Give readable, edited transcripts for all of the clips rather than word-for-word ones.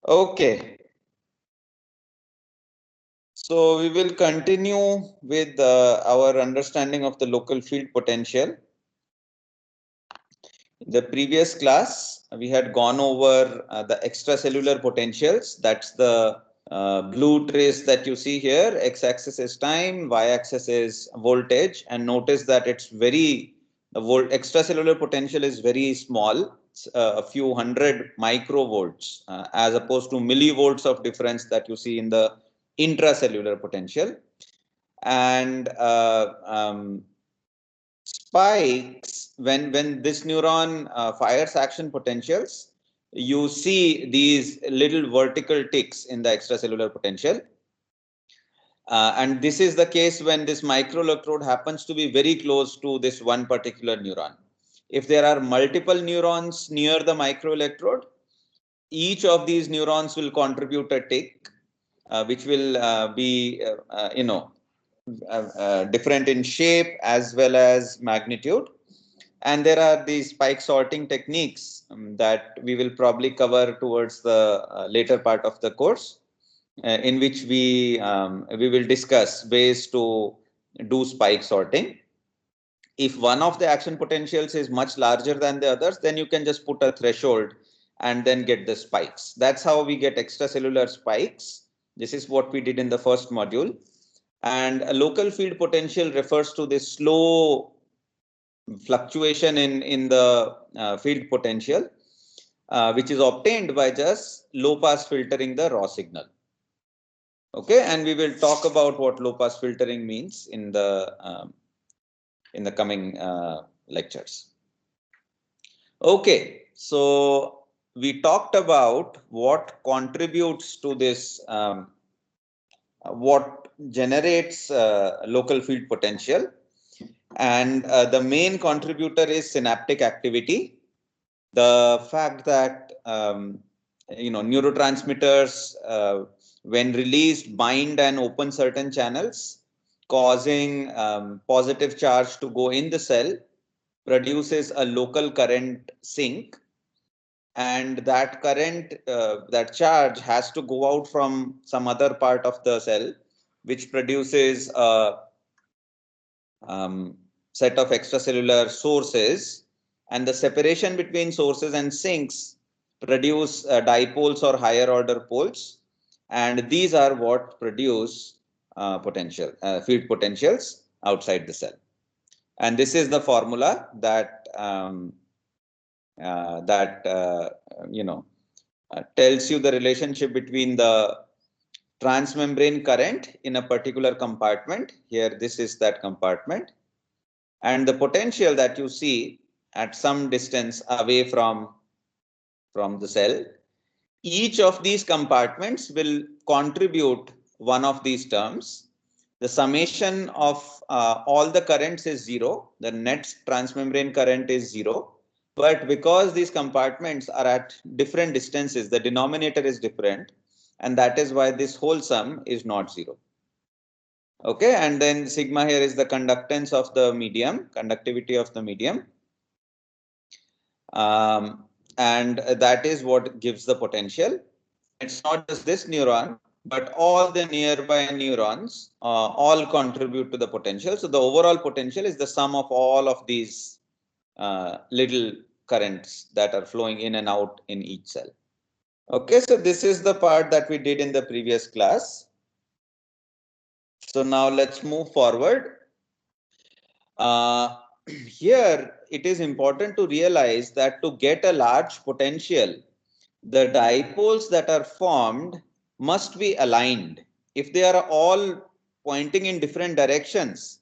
Okay. So we will continue with our understanding of the local field potential. In the previous class, we had gone over the extracellular potentials. That's the blue trace that you see here. X-axis is time, y-axis is voltage, and notice that it's the extracellular potential is very small. It's, a few hundred microvolts as opposed to millivolts of difference that you see in the intracellular potential. And spikes, when this neuron fires action potentials, you see these little vertical ticks in the extracellular potential. And this is the case when this microelectrode happens to be very close to this one particular neuron. If there are multiple neurons near the microelectrode, each of these neurons will contribute a tick, which will be, different in shape as well as magnitude. And there are these spike sorting techniques that we will probably cover towards the later part of the course, in which we will discuss ways to do spike sorting. If one of the action potentials is much larger than the others, then you can just put a threshold and then get the spikes. That's how we get extracellular spikes. This is what we did in the first module. And a local field potential refers to this slow fluctuation in the field potential, which is obtained by just low pass filtering the raw signal. Okay, and we will talk about what low pass filtering means in the coming lectures. Okay, so we talked about what contributes to this, what generates local field potential. And the main contributor is synaptic activity. The fact that neurotransmitters, when released, bind and open certain channels, causing positive charge to go in the cell, produces a local current sink, and that current, that charge has to go out from some other part of the cell, which produces a set of extracellular sources, and the separation between sources and sinks produce dipoles or higher order poles, and these are what produce field potentials outside the cell. And this is the formula that tells you the relationship between the transmembrane current in a particular compartment. Here, this is that compartment, and the potential that you see at some distance away from the cell. Each of these compartments will contribute one of these terms. The summation of all the currents is zero. The net transmembrane current is zero. But because these compartments are at different distances, the denominator is different. And that is why this whole sum is not zero. Okay, and then sigma here is the conductance of the medium, conductivity of the medium. And that is what gives the potential. It's not just this neuron, but all the nearby neurons all contribute to the potential. So the overall potential is the sum of all of these little currents that are flowing in and out in each cell. Okay, so this is the part that we did in the previous class. So now let's move forward. Here, it is important to realize that to get a large potential, the dipoles that are formed must be aligned. If they are all pointing in different directions,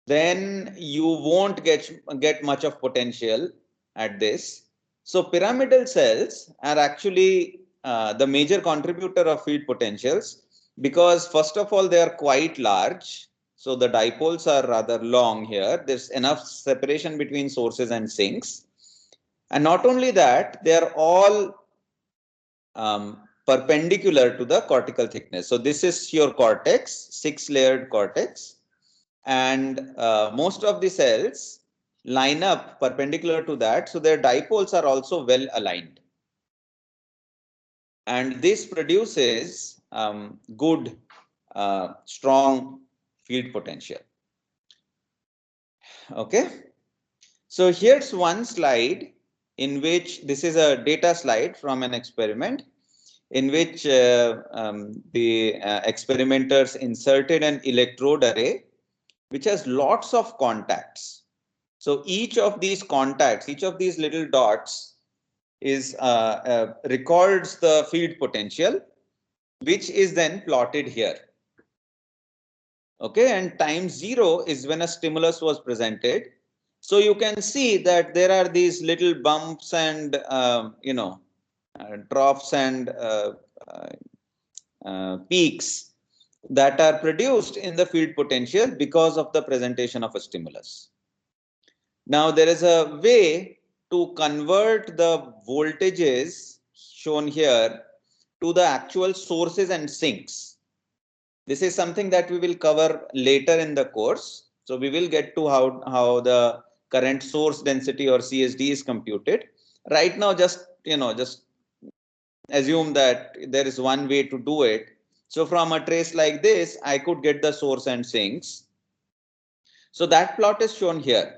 then you won't get much of potential at this. So pyramidal cells are actually the major contributor of field potentials, because first of all, they are quite large. So the dipoles are rather long here. There's enough separation between sources and sinks. And not only that, they are all perpendicular to the cortical thickness. So this is your cortex, 6-layered cortex. And most of the cells line up perpendicular to that. So their dipoles are also well aligned. and this produces good, strong field potential. Okay, so here's one slide in which this is a data slide from an experiment in which the experimenters inserted an electrode array which has lots of contacts. So each of these contacts, each of these little dots is records the field potential, which is then plotted here. Okay, and time 0 is when a stimulus was presented. So you can see that there are these little bumps and troughs and peaks that are produced in the field potential because of the presentation of a stimulus. Now there is a way to convert the voltages shown here to the actual sources and sinks. This is something that we will cover later in the course. So we will get to how the current source density or CSD is computed. Right now, just assume that there is one way to do it. So from a trace like this, I could get the source and sinks. So that plot is shown here.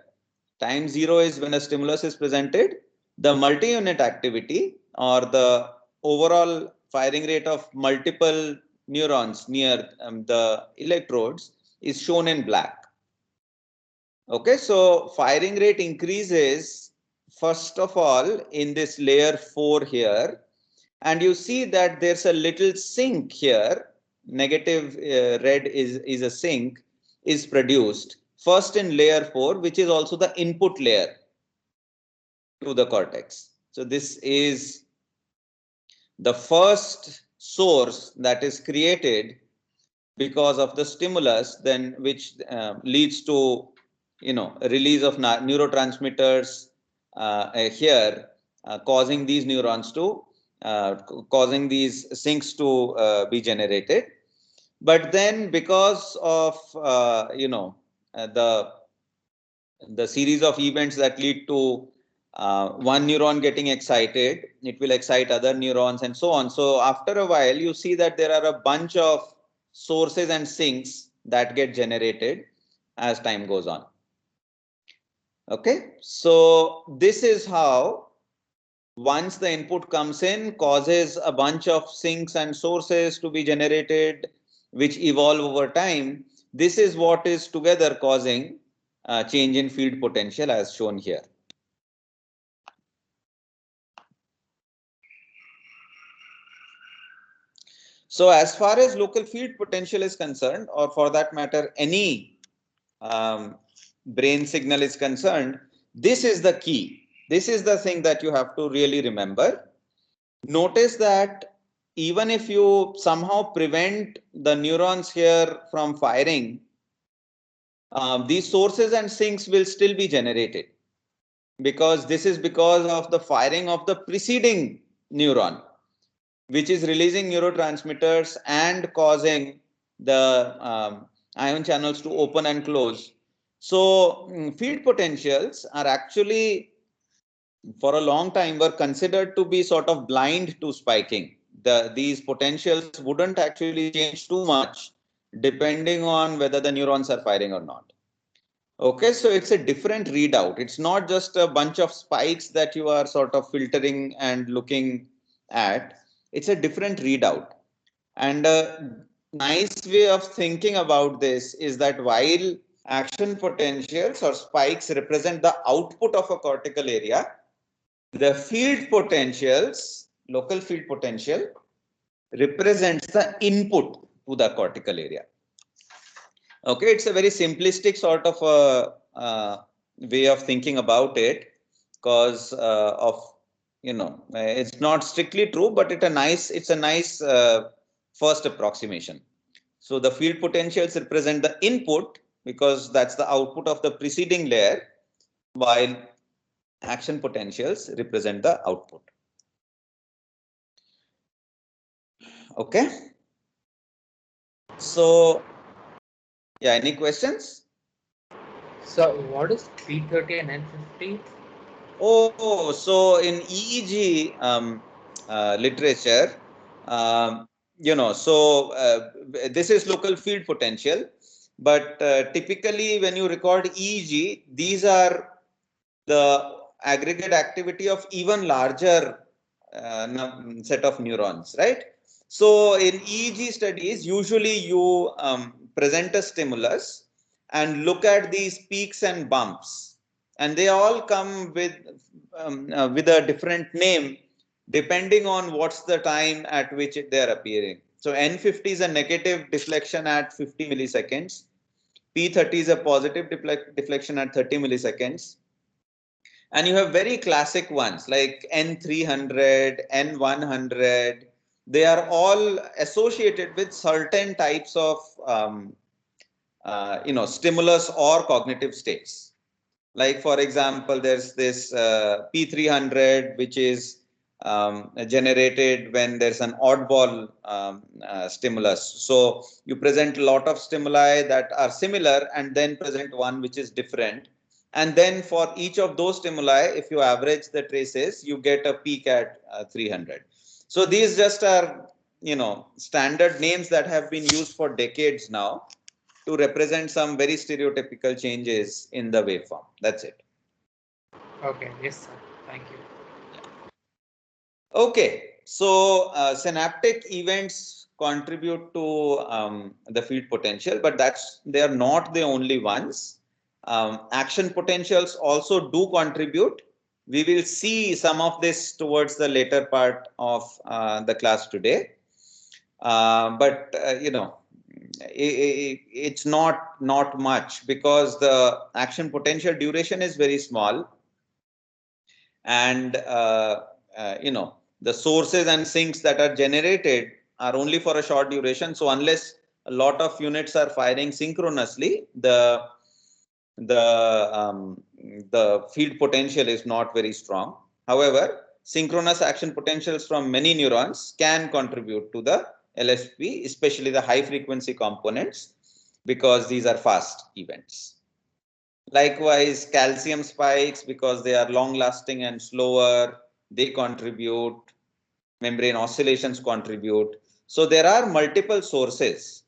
Time 0 is when a stimulus is presented. The multi-unit activity or the overall firing rate of multiple neurons near the electrodes is shown in black. Okay, so firing rate increases first of all in this layer 4 here, and you see that there's a little sink here. Negative red is a sink is produced first in layer 4, which is also the input layer to the cortex. So this is the first source that is created because of the stimulus, then which leads to release of neurotransmitters here, causing these neurons to causing these sinks to be generated. But then because of the series of events that lead to one neuron getting excited, it will excite other neurons and so on. So after a while, you see that there are a bunch of sources and sinks that get generated as time goes on. Okay, so this is how once the input comes in, causes a bunch of sinks and sources to be generated, which evolve over time. This is what is together causing change in field potential as shown here. So as far as local field potential is concerned, or for that matter, any brain signal is concerned, this is the key. This is the thing that you have to really remember. Notice that even if you somehow prevent the neurons here from firing, these sources and sinks will still be generated, because this is because of the firing of the preceding neuron, which is releasing neurotransmitters and causing the ion channels to open and close. So field potentials are actually, for a long time, were considered to be sort of blind to spiking. These potentials wouldn't actually change too much depending on whether the neurons are firing or not. Okay, so it's a different readout. It's not just a bunch of spikes that you are sort of filtering and looking at. It's a different readout. And a nice way of thinking about this is that while action potentials or spikes represent the output of a cortical area, the field potentials, local field potential, represents the input to the cortical area. Okay, it's a very simplistic sort of way of thinking about it, because of it's not strictly true, but it's a nice first approximation. So the field potentials represent the input because that's the output of the preceding layer, while action potentials represent the output. Okay. So, yeah, any questions? So what is 330 and N50? Oh, so in EEG literature, Um, this is local field potential, but typically when you record EEG, these are the aggregate activity of even larger set of neurons, right? So in EEG studies, usually you present a stimulus and look at these peaks and bumps, and they all come with a different name depending on what's the time at which they are appearing. So N50 is a negative deflection at 50 milliseconds. P30 is a positive deflection at 30 milliseconds. And you have very classic ones like N300, N100. They are all associated with certain types of stimulus or cognitive states. Like for example, there's this P300, which is generated when there's an oddball stimulus. So you present a lot of stimuli that are similar and then present one which is different. And then for each of those stimuli, if you average the traces, you get a peak at 300. So these just are, standard names that have been used for decades now to represent some very stereotypical changes in the waveform. That's it. Okay, yes, sir. Thank you. Okay, so synaptic events contribute to the field potential, but they are not the only ones. Action potentials also do contribute. We will see some of this towards the later part of the class today. But it's not much because the action potential duration is very small, and the sources and sinks that are generated are only for a short duration. So unless a lot of units are firing synchronously, the field potential is not very strong. However, synchronous action potentials from many neurons can contribute to the LSP, especially the high frequency components, because these are fast events. Likewise, calcium spikes, because they are long lasting and slower, they contribute. Membrane oscillations contribute. So there are multiple sources.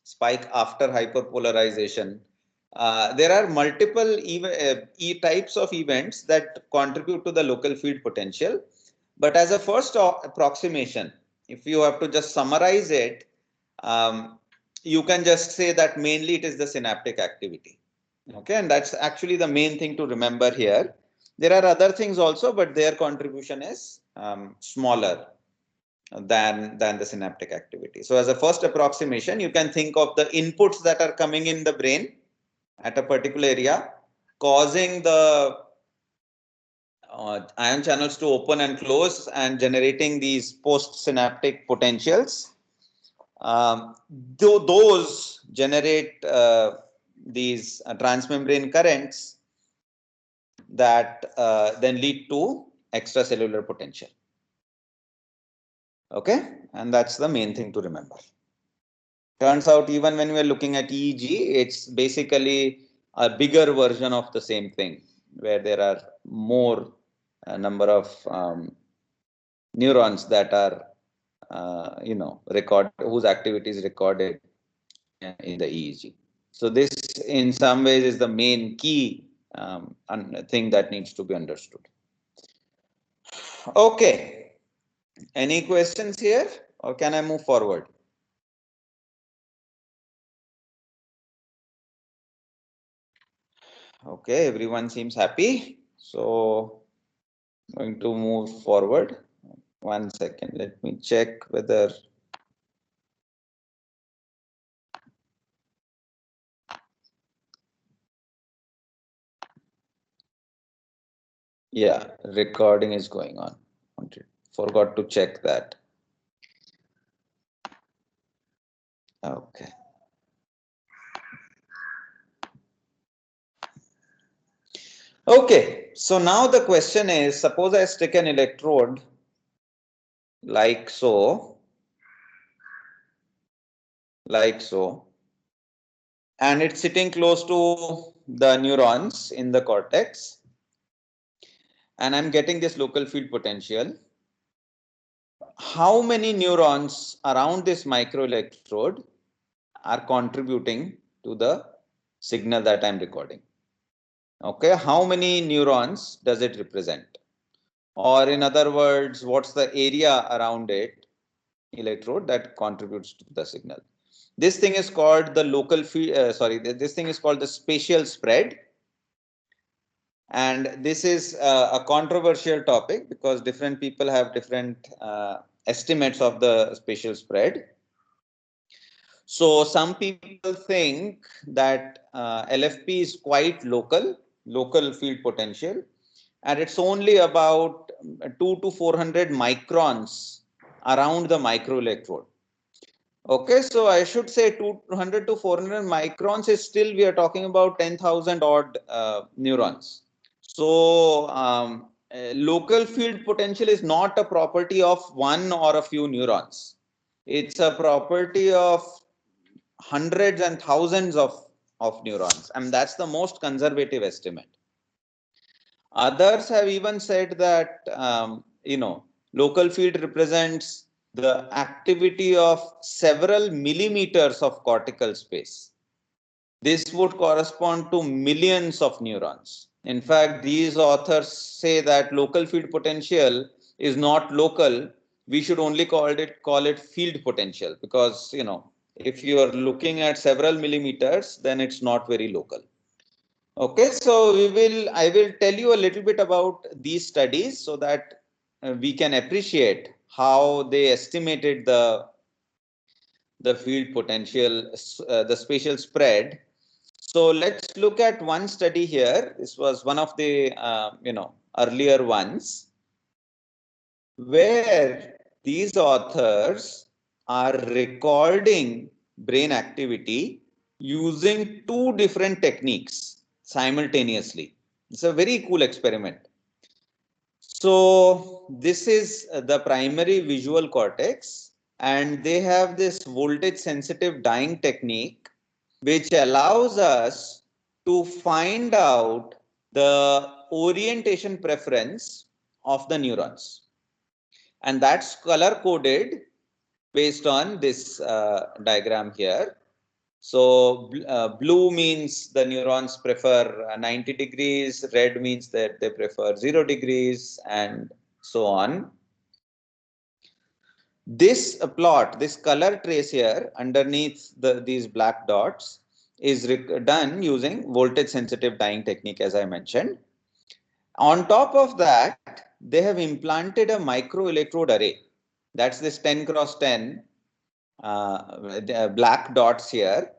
Spike after hyperpolarization. There are multiple types of events that contribute to the local field potential. But as a first approximation, if you have to just summarize it, you can just say that mainly it is the synaptic activity. Okay, and that's actually the main thing to remember here. There are other things also, but their contribution is smaller than the synaptic activity. So as a first approximation, you can think of the inputs that are coming in the brain at a particular area, causing the ion channels to open and close and generating these postsynaptic potentials. Those generate these transmembrane currents that then lead to extracellular potential. Okay, and that's the main thing to remember. Turns out even when we are looking at EEG, it's basically a bigger version of the same thing, where there are more number of neurons that are whose activity is recorded in the EEG. So this in some ways is the main key thing that needs to be understood. Okay, any questions here, or can I move forward? Okay, everyone seems happy. So going to move forward. 1 second, let me check whether yeah, recording is going on. Forgot to check that. Okay. Okay, so now the question is, suppose I stick an electrode like so, and it's sitting close to the neurons in the cortex, and I'm getting this local field potential. how many neurons around this microelectrode are contributing to the signal that I'm recording. Okay, how many neurons does it represent? Or in other words, what's the area around it, electrode, that contributes to the signal? This thing is called the local field, this thing is called the spatial spread. And this is a controversial topic because different people have different estimates of the spatial spread. So some people think that LFP is quite local field potential, and it's only about 2 to 400 microns around the microelectrode. Okay, so I should say 200 to 400 microns is still, we are talking about 10,000 odd neurons. So local field potential is not a property of one or a few neurons. It's a property of hundreds and thousands of neurons, and that's the most conservative estimate. Others have even said that local field represents the activity of several millimeters of cortical space. This would correspond to millions of neurons. In fact, these authors say that local field potential is not local. We should only call it field potential, because if you are looking at several millimeters, then it's not very local. Okay, so I will tell you a little bit about these studies so that we can appreciate how they estimated the field potential, the spatial spread. So let's look at one study here. This was one of the earlier ones, where these authors are recording brain activity using two different techniques simultaneously. It's a very cool experiment. So this is the primary visual cortex, and they have this voltage sensitive dyeing technique which allows us to find out the orientation preference of the neurons, and that's color coded based on this diagram here. So blue means the neurons prefer 90 degrees, red means that they prefer 0 degrees, and so on. This plot, this color trace here underneath these black dots is done using voltage sensitive dyeing technique, as I mentioned. On top of that, they have implanted a microelectrode array. That's this 10 cross 10 black dots here.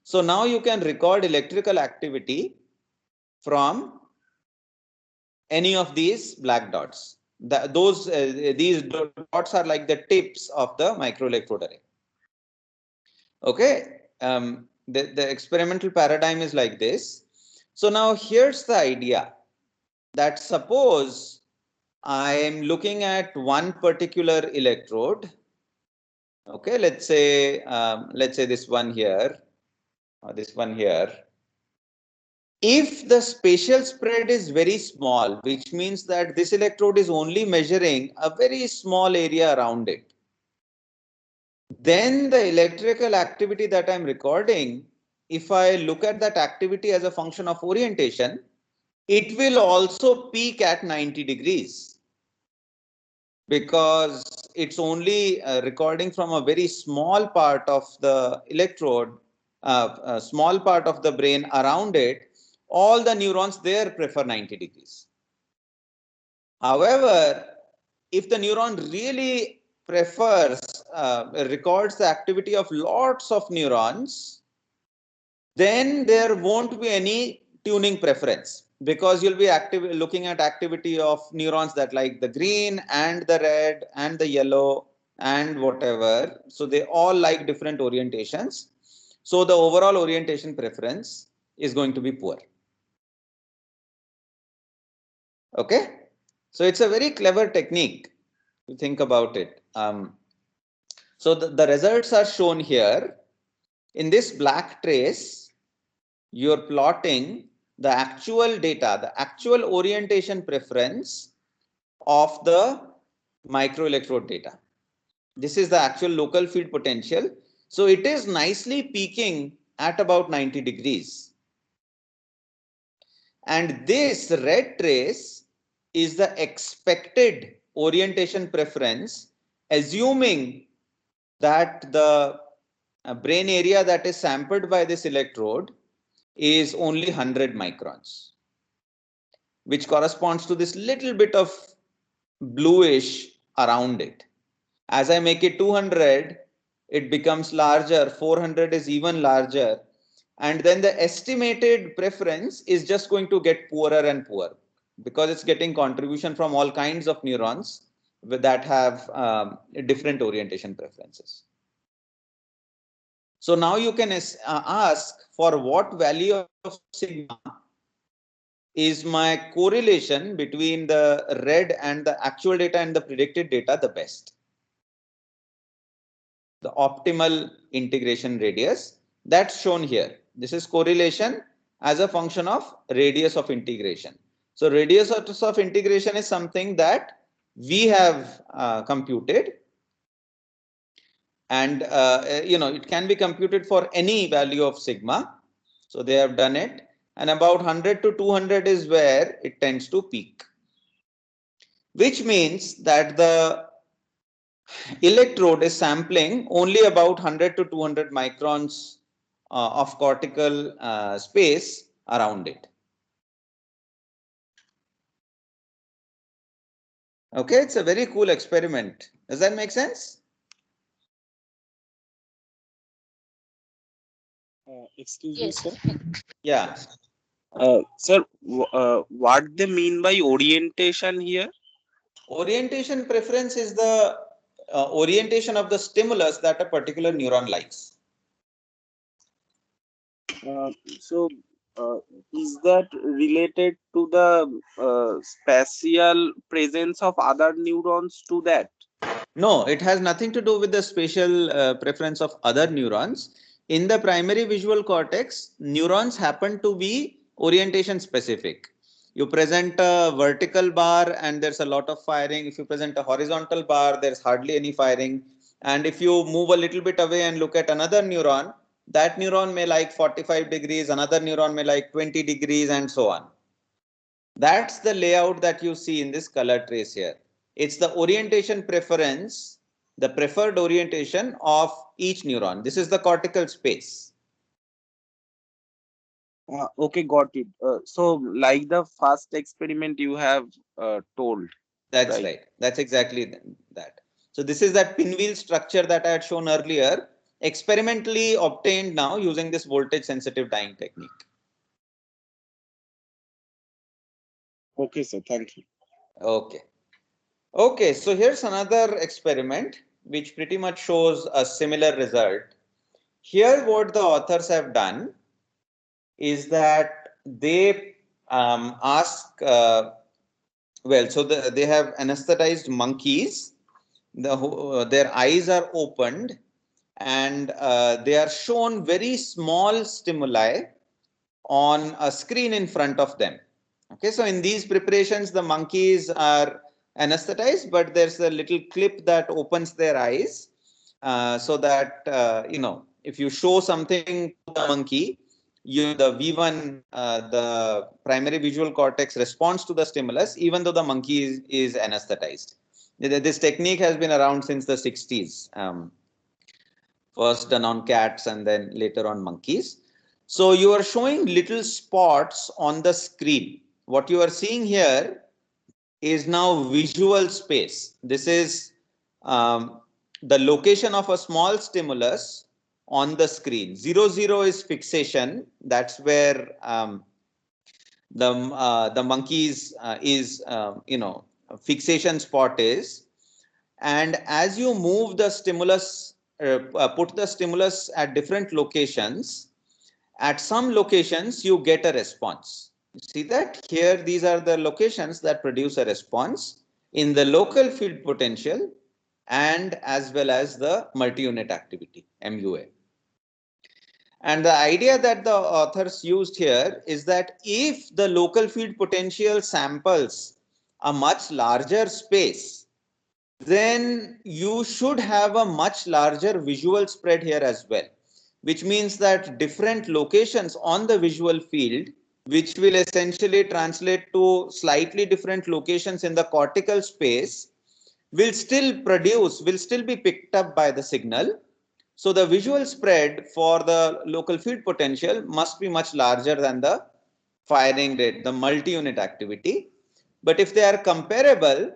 So now you can record electrical activity from any of these black dots. These dots are like the tips of the microelectrode array. Okay, the experimental paradigm is like this. So now here's the idea, that suppose I am looking at one particular electrode. Okay, let's say this one here, or this one here. If the spatial spread is very small, which means that this electrode is only measuring a very small area around it, then the electrical activity that I'm recording, if I look at that activity as a function of orientation, it will also peak at 90 degrees, because it's only recording from a very small part of the electrode, a small part of the brain around it. All the neurons there prefer 90 degrees. However, if the neuron really records the activity of lots of neurons, then there won't be any tuning preference, because you'll be looking at activity of neurons that like the green and the red and the yellow and whatever. So they all like different orientations. So the overall orientation preference is going to be poor. Okay. So it's a very clever technique to think about it. So the results are shown here. In this black trace, you're plotting the actual data, the actual orientation preference of the microelectrode data. This is the actual local field potential. So it is nicely peaking at about 90 degrees. And this red trace is the expected orientation preference, assuming that the brain area that is sampled by this electrode is only 100 microns, which corresponds to this little bit of bluish around it. As I make it 200, it becomes larger, 400 is even larger, and then the estimated preference is just going to get poorer and poorer because it's getting contribution from all kinds of neurons that have different orientation preferences. So now you can ask for what value of sigma is my correlation between the red and the actual data and the predicted data the best. The optimal integration radius that's shown here. This is correlation as a function of radius of integration. So radius of integration is something that we have computed, and it can be computed for any value of sigma. So they have done it, and about 100 to 200 is where it tends to peak, which means that the electrode is sampling only about 100 to 200 microns of cortical space around it. Okay, it's a very cool experiment. Does that make sense? Excuse me, Yes. sir. Yeah. Sir, what they mean by orientation here? Orientation preference is the orientation of the stimulus that a particular neuron likes. So, is that related to the spatial presence of other neurons to that? No, it has nothing to do with the spatial preference of other neurons. In the primary visual cortex, neurons happen to be orientation specific. You present a vertical bar and there's a lot of firing. If you present a horizontal bar, there's hardly any firing. And if you move a little bit away and look at another neuron, that neuron may like 45 degrees, another neuron may like 20 degrees, and so on. That's the layout that you see in this color trace here. It's the orientation preference, the preferred orientation of each neuron. This is the cortical space. Okay, got it. So, like the first experiment you have told, That's right? right. That's exactly that. So this is that pinwheel structure that I had shown earlier, experimentally obtained now using this voltage sensitive dyeing technique. Okay, sir. Thank you. Okay. Okay, so here's another experiment which pretty much shows a similar result. Here what the authors have done is that they ask, so they have anesthetized monkeys. Their eyes are opened, and they are shown very small stimuli on a screen in front of them. Okay, so in these preparations, the monkeys are anesthetized, but there's a little clip that opens their eyes so that, if you show something to the monkey, the V1, the primary visual cortex responds to the stimulus, even though the monkey is anesthetized. This technique has been around since the 60s. First done on cats and then later on monkeys. So you are showing little spots on the screen. What you are seeing here is now visual space. This is the location of a small stimulus on the screen. 0, 0 is fixation. That's where the monkey's is fixation spot is. And as you move the stimulus, put the stimulus at different locations, at some locations you get a response. You see that here, these are the locations that produce a response in the local field potential and as well as the multi-unit activity, MUA. And the idea that the authors used here is that if the local field potential samples a much larger space, then you should have a much larger visual spread here as well, which means that different locations on the visual field, which will essentially translate to slightly different locations in the cortical space, will still be picked up by the signal. So the visual spread for the local field potential must be much larger than the firing rate, the multi-unit activity. But if they are comparable,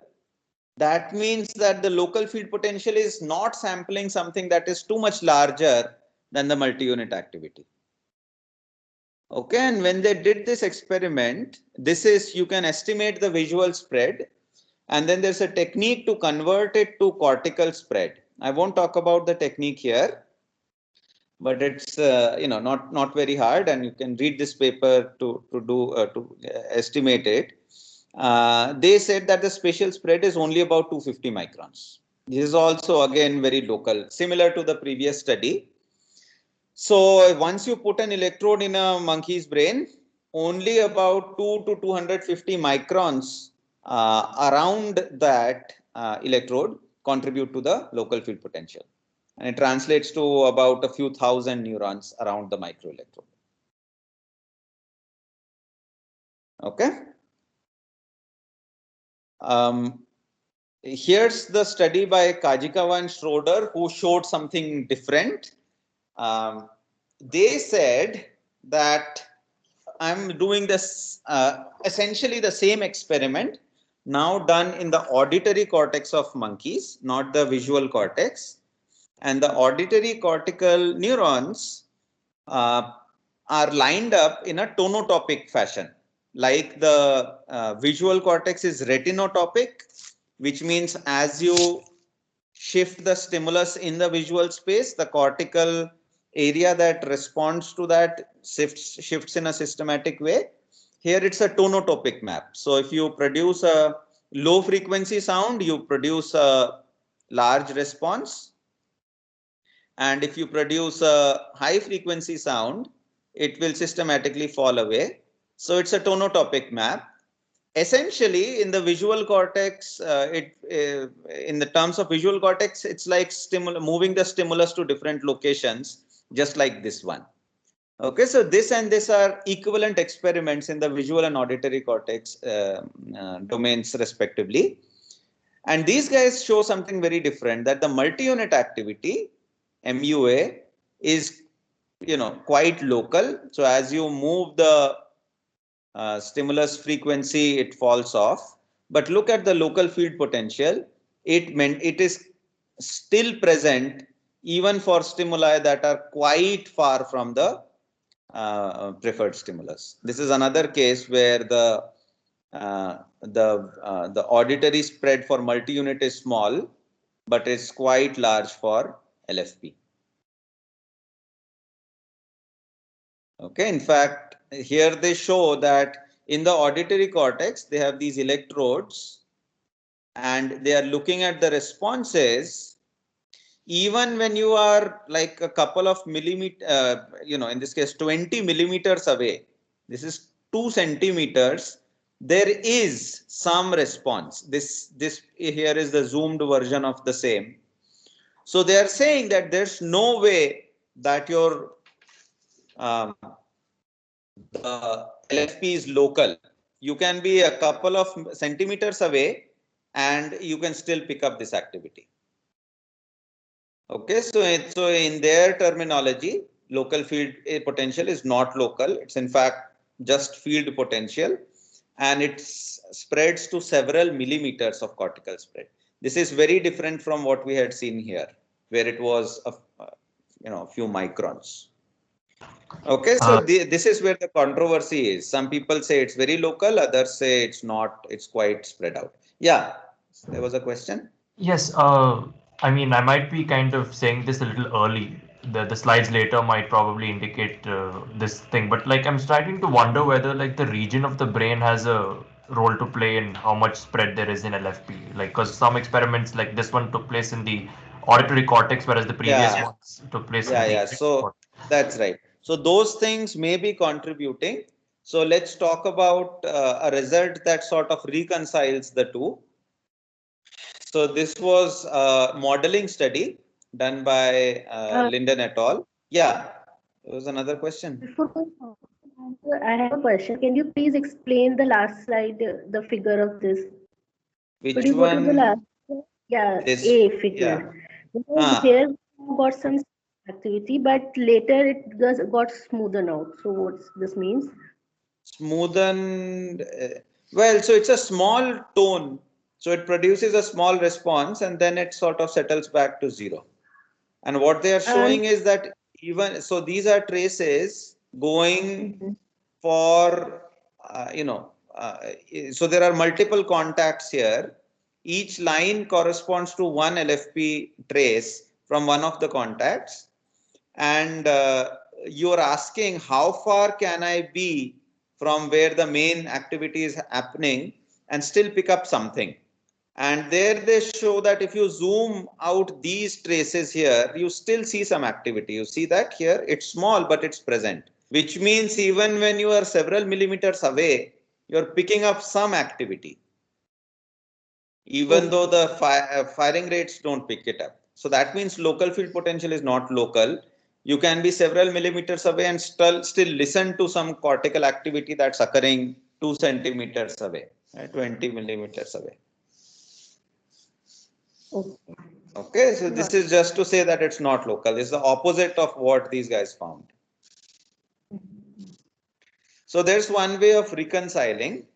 that means that the local field potential is not sampling something that is too much larger than the multi-unit activity. Okay, and when they did this experiment, this is, you can estimate the visual spread, and then there's a technique to convert it to cortical spread. I won't talk about the technique here, but it's not very hard, and you can read this paper to estimate it. They said that the spatial spread is only about 250 microns. This is also again very local, similar to the previous study. So once you put an electrode in a monkey's brain, only about 2 to 250 microns around that electrode contribute to the local field potential. And it translates to about a few thousand neurons around the microelectrode. Okay. Here's the study by Kajikawa and Schroeder, who showed something different. They said that I'm doing this essentially the same experiment now done in the auditory cortex of monkeys, not the visual cortex. And the auditory cortical neurons uh, are lined up in a tonotopic fashion. Like the visual cortex is retinotopic, which means as you shift the stimulus in the visual space, the cortical area that responds to that shifts in a systematic way. Here it's a tonotopic map. So if you produce a low frequency sound, you produce a large response. And if you produce a high frequency sound, it will systematically fall away. So it's a tonotopic map. Essentially, in the visual cortex, in the terms of visual cortex, it's like moving the stimulus to different locations, just like this one. Okay, so this and this are equivalent experiments in the visual and auditory cortex domains, respectively. And these guys show something very different, that the multi-unit activity, MUA, is quite local. So as you move the stimulus frequency, it falls off. But look at the local field potential. It is still present even for stimuli that are quite far from the preferred stimulus. This is another case where the auditory spread for multi-unit is small, but it's quite large for LFP. Okay, in fact, here they show that in the auditory cortex, they have these electrodes and they are looking at the responses even when you are like a couple of millimeters, in this case 20 millimeters away. This is 2 centimeters. There is some response. This here is the zoomed version of the same. So they are saying that there's no way that your the LFP is local. You can be a couple of centimeters away and you can still pick up this activity. Okay, so in their terminology, local field potential is not local. It's in fact just field potential, and it spreads to several millimeters of cortical spread. This is very different from what we had seen here, where it was a few microns. Okay, so this is where the controversy is. Some people say it's very local, others say it's not, it's quite spread out. Yeah, there was a question. Yes, I mean, I might be kind of saying this a little early. The slides later might probably indicate this thing, but like I'm starting to wonder whether like the region of the brain has a role to play in how much spread there is in LFP. Like, because some experiments like this one took place in the auditory cortex, whereas the previous Yeah, ones took place in yeah, the yeah. visual So cortex. that's right. So those things may be contributing. So let's talk about a result that sort of reconciles the two. So this was a modeling study done by Linden et al. Yeah, there was another question. Before going forward, I have a question. Can you please explain the last slide, the figure of this? Could Which you go to the one? last? Yeah, This, A yeah. figure. Because here we got some activity, but later it got smoothened out. So what's this means? Smoothen. Well, so it's a small tone. So it produces a small response and then it sort of settles back to zero. And what they are And showing is that even so, these are traces going mhm, for, so there are multiple contacts here. Each line corresponds to one LFP trace from one of the contacts. And you're asking how far can I be from where the main activity is happening and still pick up something. And there they show that if you zoom out these traces here, you still see some activity. You see that here, it's small, but it's present, which means even when you are several millimeters away, you're picking up some activity, even though okay. the firing rates don't pick it up. So that means local field potential is not local. You can be several millimeters away and still listen to some cortical activity that's occurring 2 centimeters away, 20 millimeters away. Okay. Okay, so this is just to say that it's not local. It's the opposite of what these guys found. So there's one way of reconciling.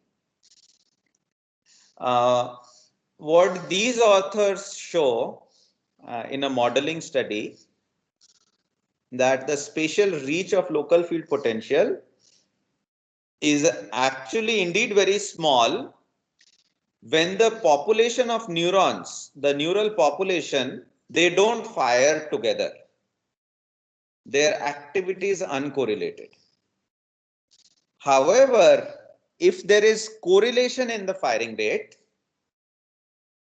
What these authors show in a modeling study, that the spatial reach of local field potential is actually indeed very small when the population of neurons, the neural population, they don't fire together. Their activity is uncorrelated. However, if there is correlation in the firing rate,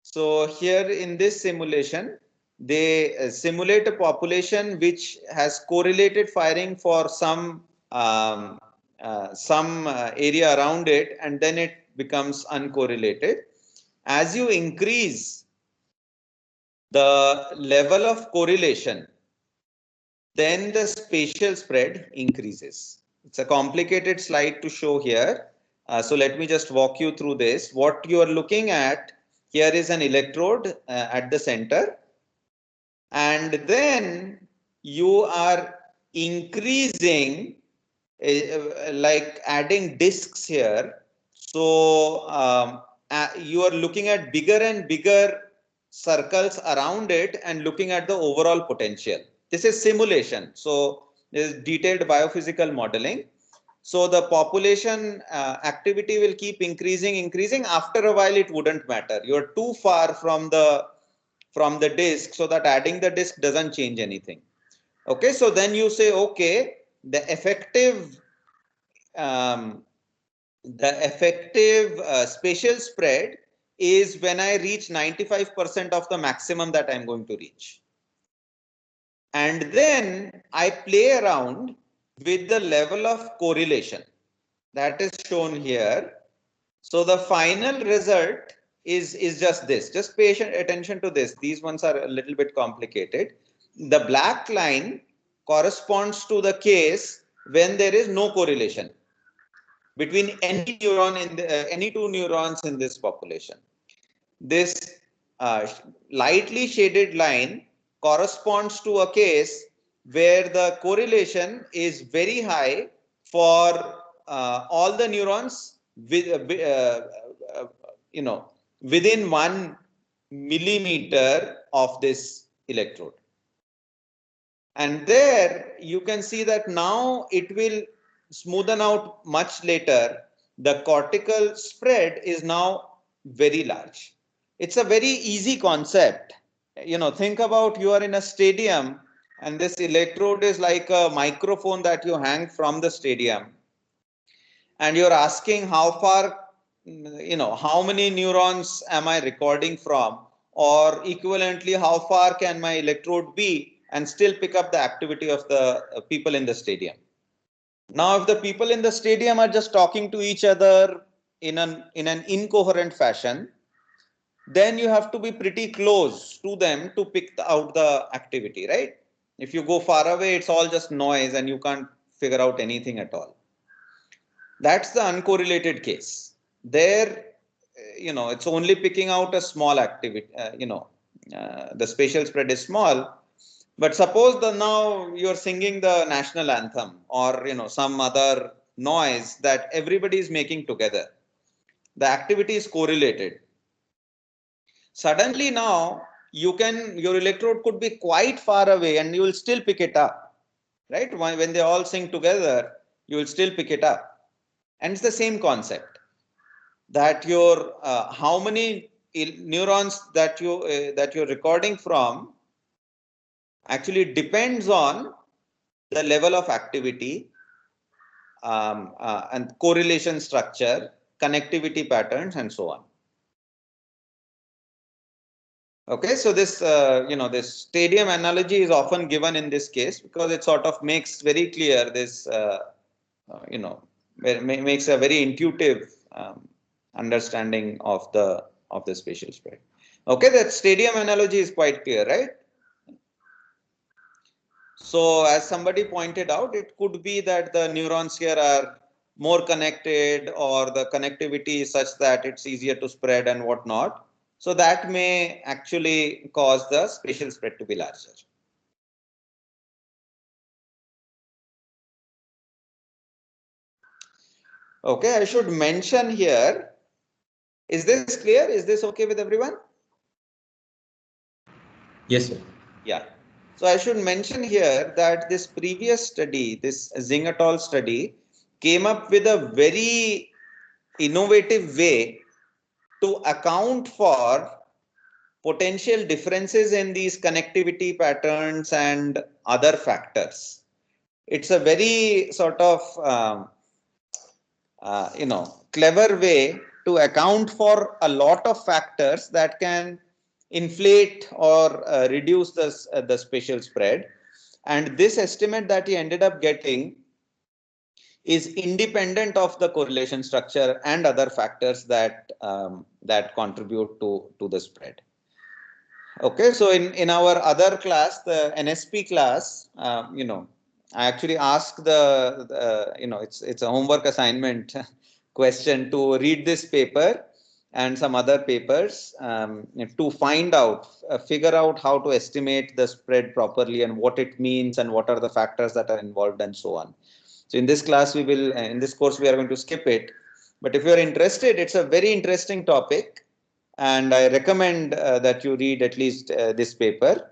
so here in this simulation, they simulate a population which has correlated firing for some area around it, and then it becomes uncorrelated. As you increase the level of correlation, then the spatial spread increases. It's a complicated slide to show here. So let me just walk you through this. What you are looking at here is an electrode at the center, and then you are increasing, like adding discs here. So you are looking at bigger and bigger circles around it and looking at the overall potential. This is simulation. So this is detailed biophysical modeling. So the population activity will keep increasing. After a while, it wouldn't matter. You're too far from the disk, so that adding the disk doesn't change anything. Okay, so then you say, okay, the effective um, spatial spread is when I reach 95% of the maximum that I'm going to reach. And then I play around with the level of correlation that is shown here. So the final result is just this. Just pay attention to this. These ones are a little bit complicated. The black line corresponds to the case when there is no correlation between any neuron in any two neurons in this population. This lightly shaded line corresponds to a case where the correlation is very high for all the neurons with, you know, within 1 millimeter of this electrode. And there you can see that now it will smoothen out much later. The cortical spread is now very large. It's a very easy concept. Think about, you are in a stadium and this electrode is like a microphone that you hang from the stadium, and you're asking how far, how many neurons am I recording from, or equivalently, how far can my electrode be and still pick up the activity of the people in the stadium. Now, if the people in the stadium are just talking to each other in an incoherent fashion, then you have to be pretty close to them to pick out the activity, right? If you go far away, it's all just noise and you can't figure out anything at all. That's the uncorrelated case. There, it's only picking out a small activity, the spatial spread is small. But suppose now you're singing the national anthem or, some other noise that everybody is making together. The activity is correlated. Suddenly now your electrode could be quite far away and you will still pick it up, right? When they all sing together, you will still pick it up. And it's the same concept that your how many neurons that you're recording from actually depends on the level of activity and correlation structure, connectivity patterns, and so on. Okay, so this this stadium analogy is often given in this case because it sort of makes very clear this makes a very intuitive understanding of the spatial spread. Okay, that stadium analogy is quite clear, right? So as somebody pointed out, it could be that the neurons here are more connected or the connectivity is such that it's easier to spread and whatnot. So that may actually cause the spatial spread to be larger. Okay, I should mention here, is this clear? Is this okay with everyone? Yes, sir. Yeah. So I should mention here that this previous study, this Zing et al. Study, came up with a very innovative way to account for potential differences in these connectivity patterns and other factors. It's a very sort of clever way to account for a lot of factors that can inflate or reduce the spatial spread. And this estimate that he ended up getting is independent of the correlation structure and other factors that that contribute to the spread. Okay, so in our other class, the NSP class, I actually asked it's a homework assignment question to read this paper and some other papers to find out, figure out how to estimate the spread properly and what it means and what are the factors that are involved and so on. So in this class, in this course, we are going to skip it. But if you're interested, it's a very interesting topic. And I recommend that you read at least this paper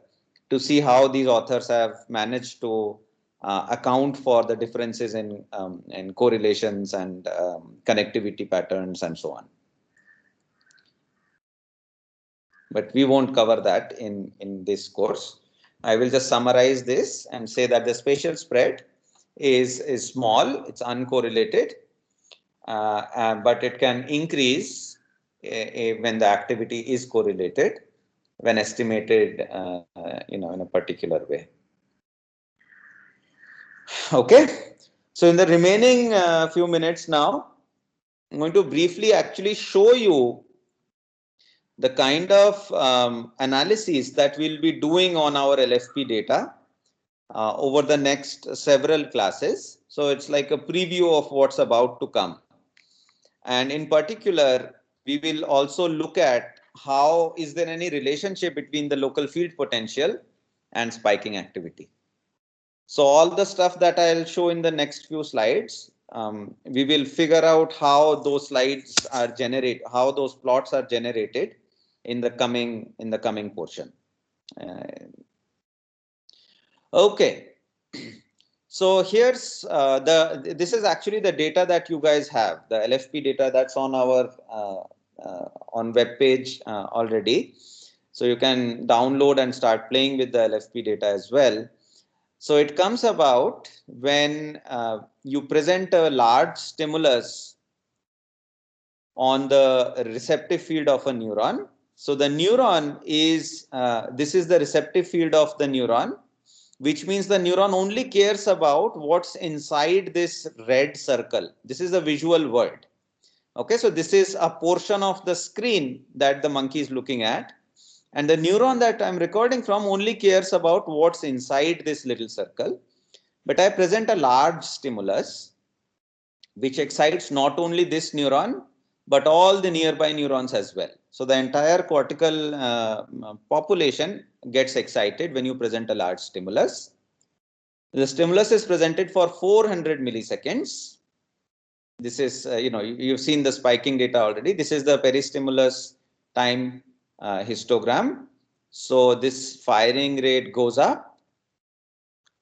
to see how these authors have managed to account for the differences in correlations and connectivity patterns and so on. But we won't cover that in this course. I will just summarize this and say that the spatial spread is small, it's uncorrelated, but it can increase when the activity is correlated, when estimated in a particular way. Okay, so in the remaining few minutes now, I'm going to briefly actually show you the kind of analysis that we'll be doing on our LFP data over the next several classes. So it's like a preview of what's about to come. And in particular, we will also look at how is there any relationship between the local field potential and spiking activity. So all the stuff that I'll show in the next few slides, we will figure out how those slides are generated, how those plots are generated in the coming portion. Okay. So here's this is actually the data that you guys have, the LFP data that's on our on web page already. So you can download and start playing with the LFP data as well. So it comes about when you present a large stimulus on the receptive field of a neuron. So the neuron is, this is the receptive field of the neuron, which means the neuron only cares about what's inside this red circle. This is a visual word. Okay, so this is a portion of the screen that the monkey is looking at. And the neuron that I'm recording from only cares about what's inside this little circle. But I present a large stimulus which excites not only this neuron, but all the nearby neurons as well. So the entire cortical population gets excited when you present a large stimulus. The stimulus is presented for 400 milliseconds. This is, you've seen the spiking data already. This is the peristimulus time histogram. So this firing rate goes up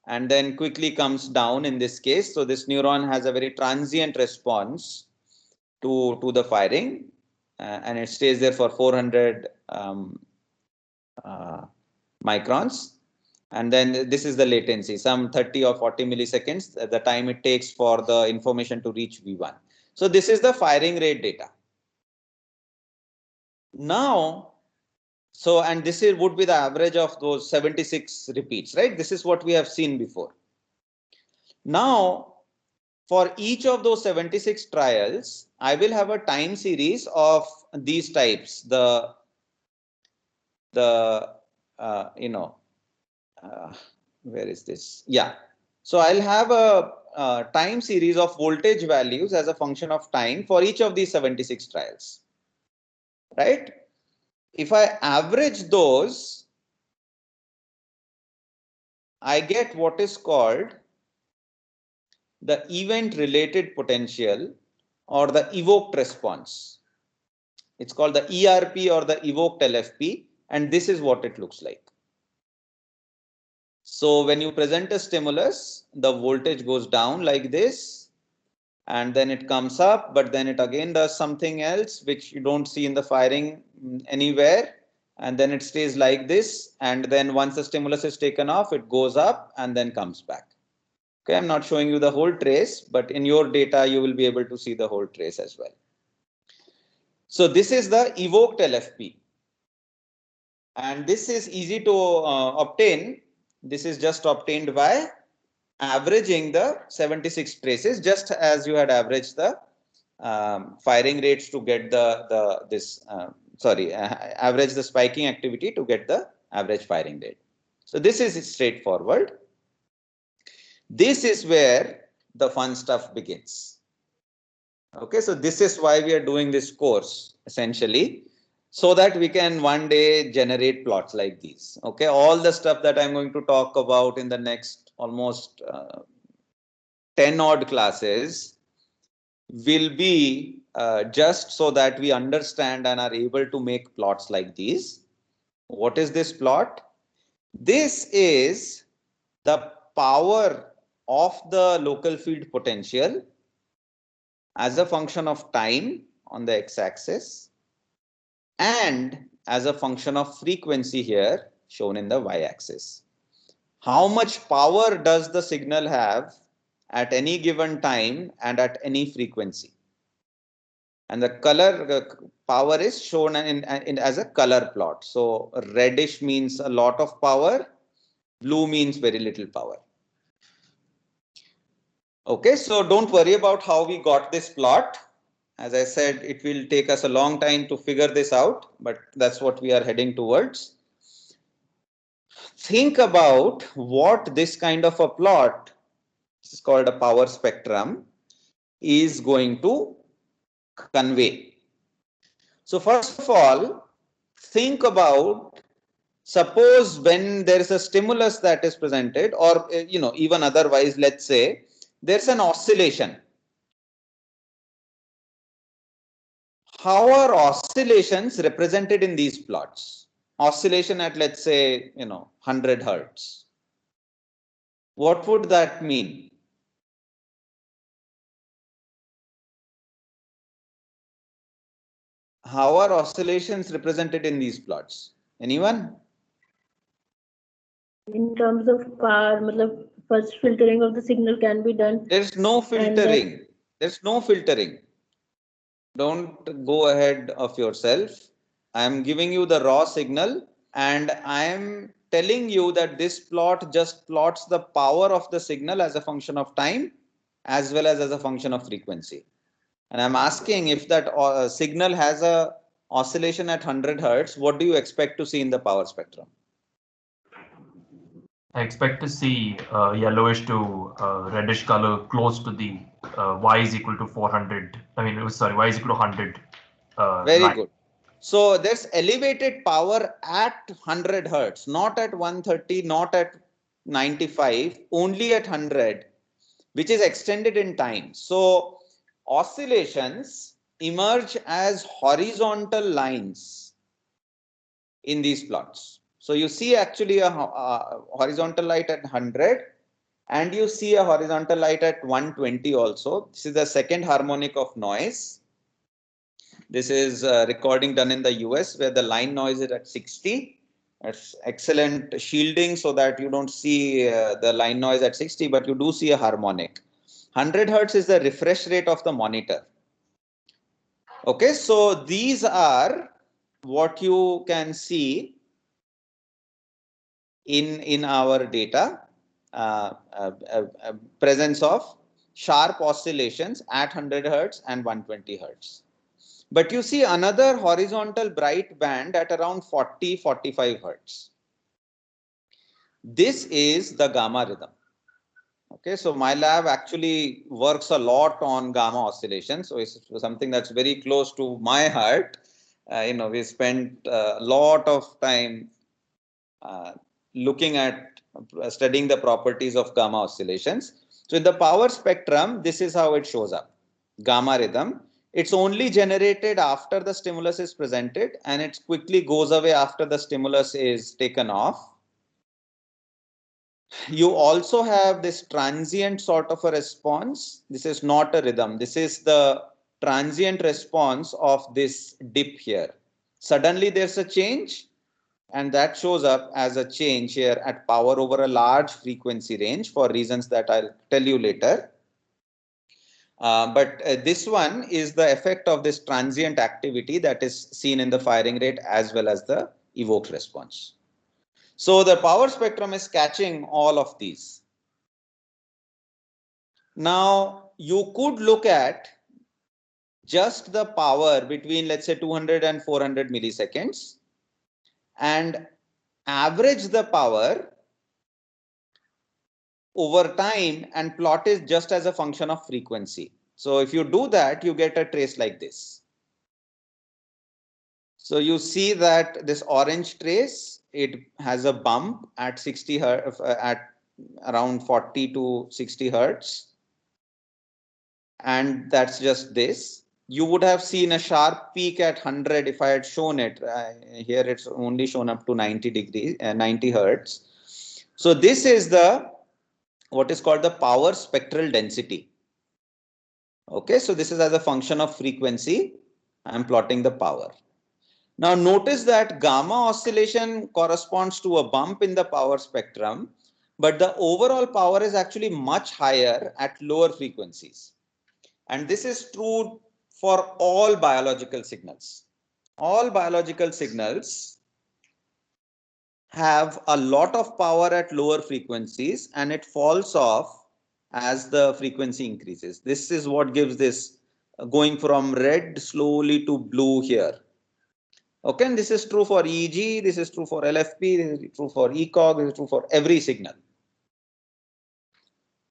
and then quickly comes down in this case. So this neuron has a very transient response to the firing and it stays there for 400 microns. And then this is the latency, some 30 or 40 milliseconds, the time it takes for the information to reach V1. So this is the firing rate data. Now, and this would be the average of those 76 repeats, right? This is what we have seen before. Now, for each of those 76 trials, I will have a time series of these types, where is this? Yeah. So I'll have a time series of voltage values as a function of time for each of these 76 trials, right? If I average those, I get what is called the event related potential or the evoked response. It's called the ERP or the evoked LFP, and this is what it looks like. So when you present a stimulus, the voltage goes down like this, and then it comes up, but then it again does something else which you don't see in the firing anywhere, and then it stays like this, and then once the stimulus is taken off, it goes up and then comes back. Okay, I'm not showing you the whole trace, but in your data you will be able to see the whole trace as well. So this is the evoked LFP, and this is easy to obtain. This is just obtained by averaging the 76 traces, just as you had averaged the firing rates to get average the spiking activity to get the average firing rate. So this is straightforward. This is where the fun stuff begins. Okay, so this is why we are doing this course essentially, so that we can one day generate plots like these. Okay, all the stuff that I'm going to talk about in the next almost 10 odd classes will be just so that we understand and are able to make plots like these. What is this plot? This is the power of the local field potential as a function of time on the x-axis and as a function of frequency here shown in the y-axis. How much power does the signal have at any given time and at any frequency? And the color power is shown as a color plot. So reddish means a lot of power, blue means very little power. Okay, so don't worry about how we got this plot. As I said, it will take us a long time to figure this out, but that's what we are heading towards. Think about what this kind of a plot, this is called a power spectrum, is going to convey. So first of all, think about, suppose when there is a stimulus that is presented, or even otherwise, let's say there's an oscillation. How are oscillations represented in these plots? Oscillation at, let's say, 100 hertz. What would that mean? How are oscillations represented in these plots? Anyone? In terms of power, first filtering of the signal can be done. There's no filtering. There's no filtering. Don't go ahead of yourself. I am giving you the raw signal and I am telling you that this plot just plots the power of the signal as a function of time as well as a function of frequency. And I'm asking, if that signal has a oscillation at 100 hertz, what do you expect to see in the power spectrum? I expect to see yellowish to reddish color close to the y is equal to 400. I mean, sorry, y is equal to 100 Very line. good. So there's elevated power at 100 hertz, not at 130, not at 95, only at 100, which is extended in time. So oscillations emerge as horizontal lines in these plots. So you see actually a horizontal light at 100, and you see a horizontal light at 120 also. This is the second harmonic of noise. This is a recording done in the US where the line noise is at 60. It's excellent shielding so that you don't see the line noise at 60, but you do see a harmonic. 100 hertz is the refresh rate of the monitor. Okay, so these are what you can see in our data, presence of sharp oscillations at 100 hertz and 120 hertz. But you see another horizontal bright band at around 40-45 hertz. This is the gamma rhythm. Okay, so my lab actually works a lot on gamma oscillations. So it's something that's very close to my heart. We spent a lot of time uh, looking at studying the properties of gamma oscillations. So in the power spectrum, this is how it shows up. Gamma rhythm. It's only generated after the stimulus is presented, and it quickly goes away after the stimulus is taken off. You also have this transient sort of a response. This is not a rhythm. This is the transient response of this dip here. Suddenly there's a change, and that shows up as a change here at power over a large frequency range for reasons that I'll tell you later. But this one is the effect of this transient activity that is seen in the firing rate as well as the evoked response. So the power spectrum is catching all of these. Now you could look at just the power between, let's say, 200 and 400 milliseconds and average the power over time and plot it just as a function of frequency. So if you do that, you get a trace like this. So you see that this orange trace, it has a bump at 60 hertz, at around 40 to 60 hertz. And that's just this. You would have seen a sharp peak at 100 if I had shown it. Here it's only shown up to 90 degrees, 90 hertz. So this is the what is called the power spectral density. Okay, so this is as a function of frequency. I'm plotting the power. Now notice that gamma oscillation corresponds to a bump in the power spectrum, but the overall power is actually much higher at lower frequencies. And this is true for all biological signals. All biological signals have a lot of power at lower frequencies, and it falls off as the frequency increases. This is what gives this going from red slowly to blue here. Okay, and this is true for EEG, this is true for LFP, this is true for ECOG, this is true for every signal.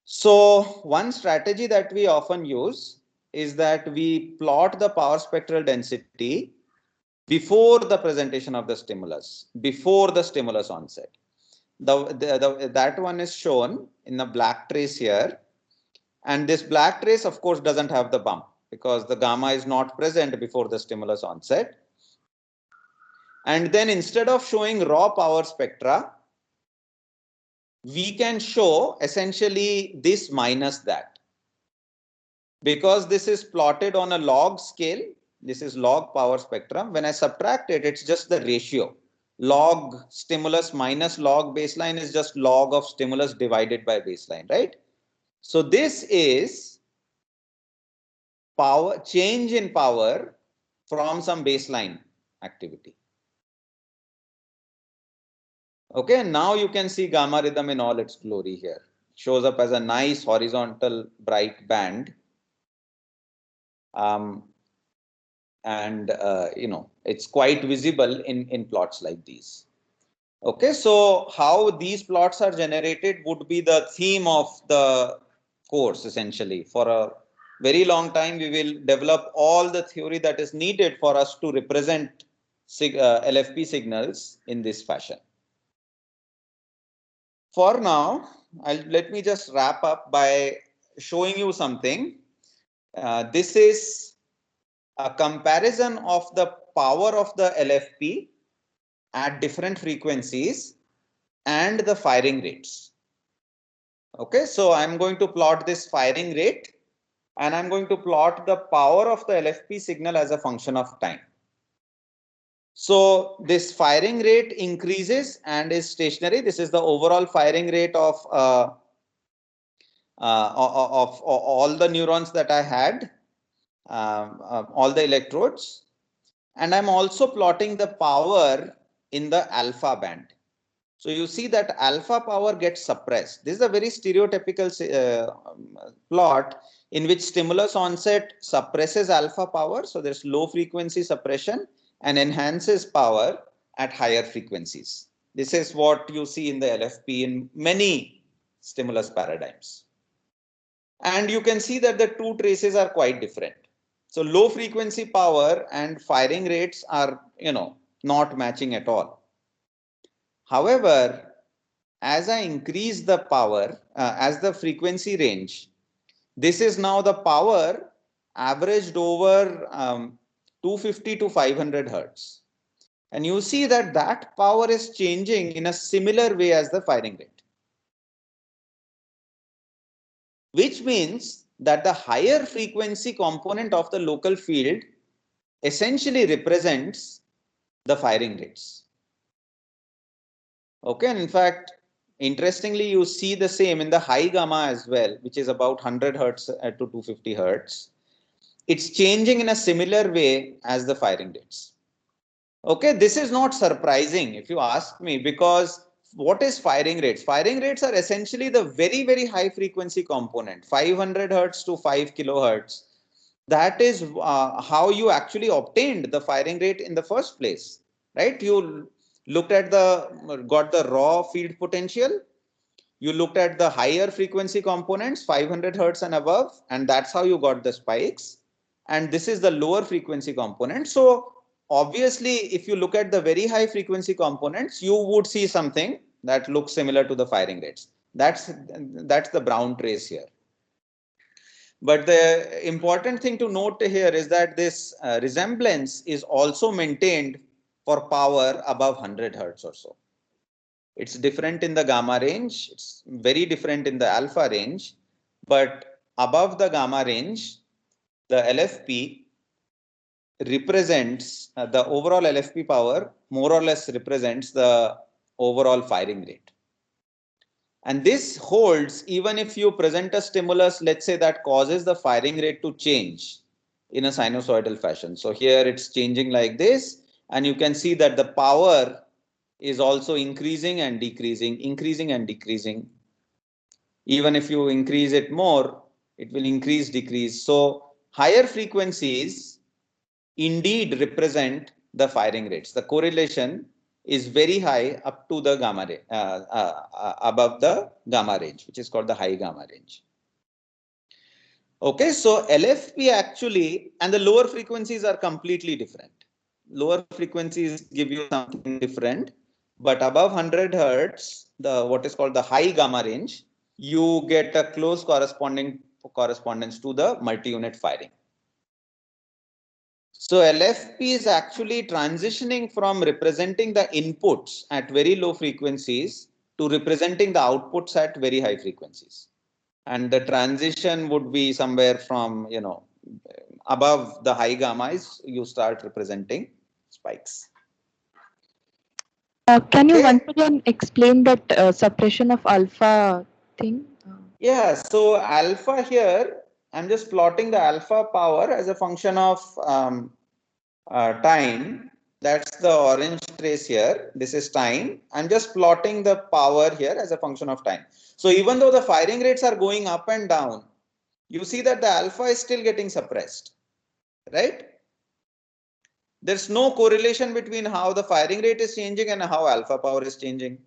So one strategy that we often use is that we plot the power spectral density before the presentation of the stimulus, before the stimulus onset. That one is shown in the black trace here. And this black trace, of course, doesn't have the bump because the gamma is not present before the stimulus onset. And then instead of showing raw power spectra, we can show essentially this minus that. Because this is plotted on a log scale, this is log power spectrum. When I subtract it, it's just the ratio. Log stimulus minus log baseline is just log of stimulus divided by baseline, right? So this is power change in power from some baseline activity. Okay, now you can see gamma rhythm in all its glory here. Shows up as a nice horizontal bright band. And it's quite visible in plots like these. Okay, so how these plots are generated would be the theme of the course. Essentially, for a very long time we will develop all the theory that is needed for us to represent LFP signals in this fashion. For now, let me just wrap up by showing you something. This is a comparison of the power of the LFP at different frequencies and the firing rates. Okay, so I'm going to plot this firing rate and I'm going to plot the power of the LFP signal as a function of time. So this firing rate increases and is stationary. This is the overall firing rate of all the neurons that I had, all the electrodes. And I'm also plotting the power in the alpha band. So you see that alpha power gets suppressed. This is a very stereotypical plot in which stimulus onset suppresses alpha power. So there's low frequency suppression and enhances power at higher frequencies. This is what you see in the LFP in many stimulus paradigms. And you can see that the two traces are quite different. So low frequency power and firing rates are, not matching at all. However, as I increase the power, as the frequency range, this is now the power averaged over 250 to 500 hertz. And you see that that power is changing in a similar way as the firing rate. Which means that the higher frequency component of the local field essentially represents the firing rates. Okay, and in fact, interestingly, you see the same in the high gamma as well, which is about 100 hertz to 250 hertz. It's changing in a similar way as the firing rates. Okay, this is not surprising if you ask me, because what is firing rates? Firing rates are essentially the very, very high frequency component, 500 hertz to 5 kilohertz. That is how you actually obtained the firing rate in the first place, right? You looked at got the raw field potential. You looked at the higher frequency components, 500 hertz and above, and that's how you got the spikes. And this is the lower frequency component. So obviously, if you look at the very high frequency components, you would see something that looks similar to the firing rates. That's the brown trace here. But the important thing to note here is that this resemblance is also maintained for power above 100 hertz or so. It's different in the gamma range. It's very different in the alpha range. But above the gamma range, the LFP represents the overall LFP power more or less represents the overall firing rate. And this holds even if you present a stimulus, let's say, that causes the firing rate to change in a sinusoidal fashion. So here it's changing like this, and you can see that the power is also increasing and decreasing, increasing and decreasing. Even if you increase it more, it will increase, decrease. So higher frequencies indeed represent the firing rates. The correlation is very high up to the gamma above the gamma range, which is called the high gamma range. Okay, so LFP actually, and the lower frequencies are completely different. Lower frequencies give you something different, but above 100 hertz, the what is called the high gamma range, you get a close correspondence to the multi-unit firing. So LFP is actually transitioning from representing the inputs at very low frequencies to representing the outputs at very high frequencies. And the transition would be somewhere from, above the high gammas, you start representing spikes. Can you once again explain that suppression of alpha thing? Yeah, so alpha here, I'm just plotting the alpha power as a function of time. That's the orange trace here. This is time. I'm just plotting the power here as a function of time. So even though the firing rates are going up and down, you see that the alpha is still getting suppressed. right? There's no correlation between how the firing rate is changing and how alpha power is changing.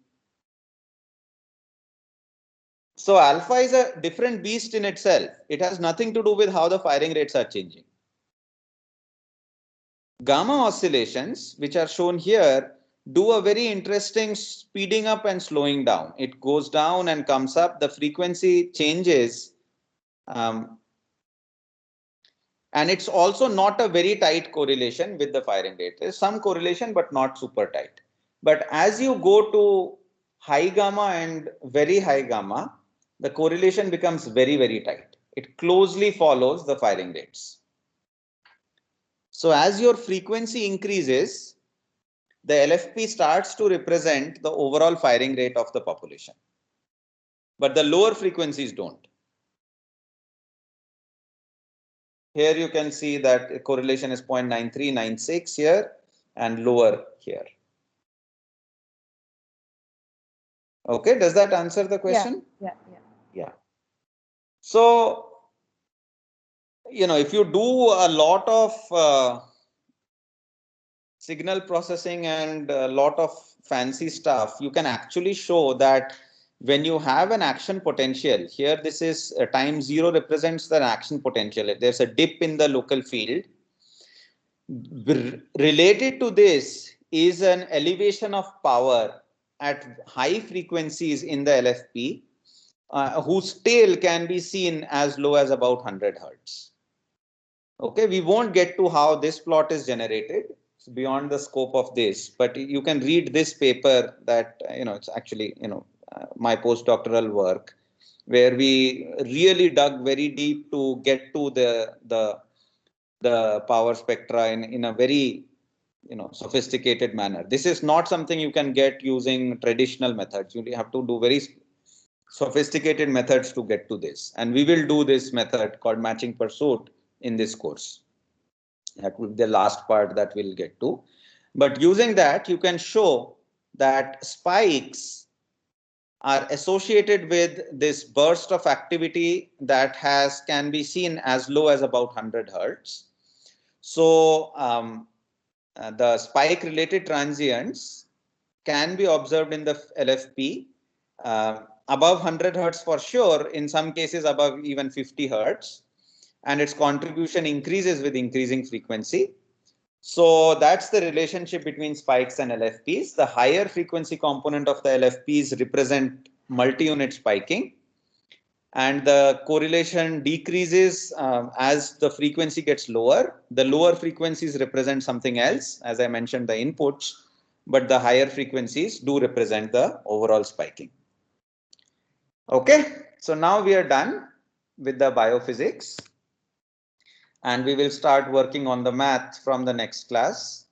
So alpha is a different beast in itself. It has nothing to do with how the firing rates are changing. Gamma oscillations, which are shown here, do a very interesting speeding up and slowing down. It goes down and comes up. The frequency changes. And it's also not a very tight correlation with the firing rate. There's some correlation, but not super tight. But as you go to high gamma and very high gamma, the correlation becomes very, very tight. It closely follows the firing rates. So as your frequency increases, the LFP starts to represent the overall firing rate of the population. But the lower frequencies don't. Here you can see that correlation is 0.9396 here and lower here. Okay, does that answer the question? Yeah. So, if you do a lot of signal processing and a lot of fancy stuff, you can actually show that when you have an action potential, here this is time 0 represents the action potential. There's a dip in the local field. Related to this is an elevation of power at high frequencies in the LFP, whose tail can be seen as low as about 100 hertz. Okay, we won't get to how this plot is generated. It's beyond the scope of this, but you can read this paper that, it's actually, my postdoctoral work, where we really dug very deep to get to the power spectra in a very sophisticated manner. This is not something you can get using traditional methods. You have to do very sophisticated methods to get to this, and we will do this method called matching pursuit in this course. That will be the last part that we'll get to. But using that, you can show that spikes are associated with this burst of activity that can be seen as low as about 100 hertz. So the spike related transients can be observed in the LFP above 100 hertz for sure, in some cases above even 50 hertz, and its contribution increases with increasing frequency. So that's the relationship between spikes and LFPs. The higher frequency component of the LFPs represent multi-unit spiking, and the correlation decreases as the frequency gets lower. The lower frequencies represent something else, as I mentioned, the inputs, but the higher frequencies do represent the overall spiking. Okay, so now we are done with the biophysics, and we will start working on the math from the next class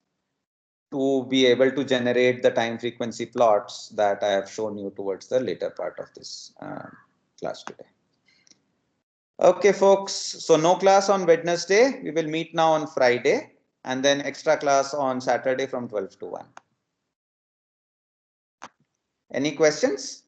to be able to generate the time frequency plots that I have shown you towards the later part of this class today. Okay, folks, so no class on Wednesday. We will meet now on Friday, and then extra class on Saturday from 12 to 1. Any questions?